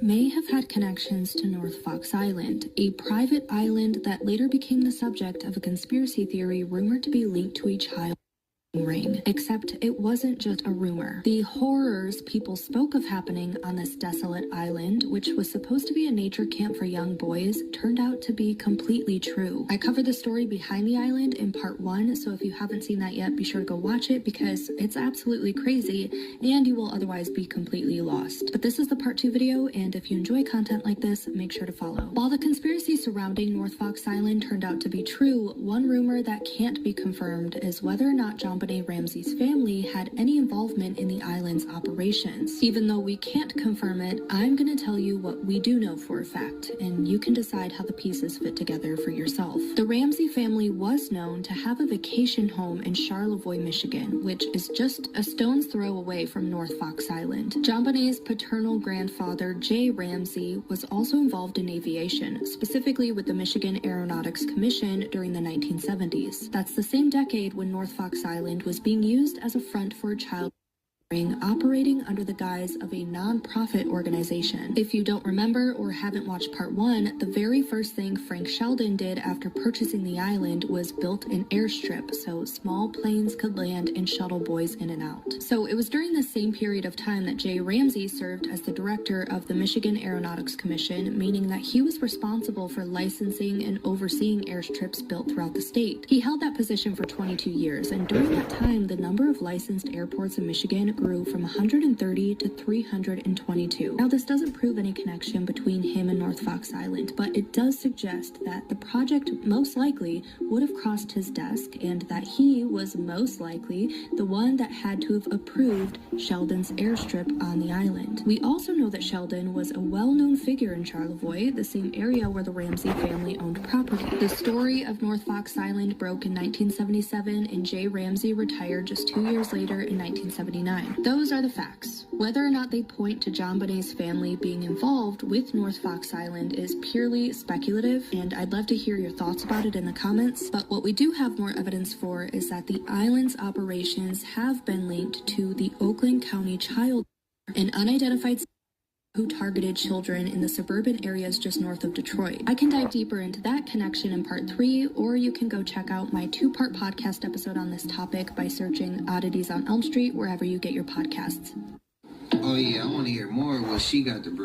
may have had connections to North Fox Island, a private island that later became the subject of a conspiracy theory rumored to be linked to a child ring. Except it wasn't just a rumor. The horrors people spoke of happening on this desolate island, which was supposed to be a nature camp for young boys, turned out to be completely true. I covered the story behind the island in part 1, so if you haven't seen that yet, be sure to go watch it because it's absolutely crazy and you will otherwise be completely lost. But this is the part 2 video, and if you enjoy content like this, make sure to follow. While the conspiracy surrounding North Fox Island turned out to be true, one rumor that can't be confirmed is whether or not JonBenet Ramsey's family had any involvement in the island's operations. Even though we can't confirm it, I'm going to tell you what we do know for a fact, and you can decide how the pieces fit together for yourself. The Ramsey family was known to have a vacation home in Charlevoix, Michigan, which is just a stone's throw away from North Fox Island. JonBenet's paternal grandfather, Jay Ramsey, was also involved in aviation, specifically with the Michigan Aeronautics Commission during the 1970s. That's the same decade when North Fox Island was being used as a front for a child ring operating under the guise of a non-profit organization. If you don't remember or haven't watched part 1, the very first thing Frank Sheldon did after purchasing the island was built an airstrip so small planes could land and shuttle boys in and out. So it was during the same period of time that Jay Ramsey served as the director of the Michigan Aeronautics Commission, meaning that he was responsible for licensing and overseeing airstrips built throughout the state. He held that position for 22 years, and during that time, the number of licensed airports in Michigan grew from 130 to 322. Now, this doesn't prove any connection between him and North Fox Island, but it does suggest that the project most likely would have crossed his desk and that he was most likely the one that had to have approved Sheldon's airstrip on the island. We also know that Sheldon was a well-known figure in Charlevoix, the same area where the Ramsey family owned property. The story of North Fox Island broke in 1977 and Jay Ramsey retired just 2 years later in 1979. Those are the facts. Whether or not they point to JonBenet's family being involved with North Fox Island is purely speculative, and I'd love to hear your thoughts about it in the comments. But what we do have more evidence for is that the island's operations have been linked to the Oakland County Child, an unidentified who targeted children in the suburban areas just north of Detroit. I can dive deeper into that connection in part 3, or you can go check out my 2-part podcast episode on this topic by searching Oddities on Elm Street wherever you get your podcasts. Oh yeah, I want to hear more of what she got to bring.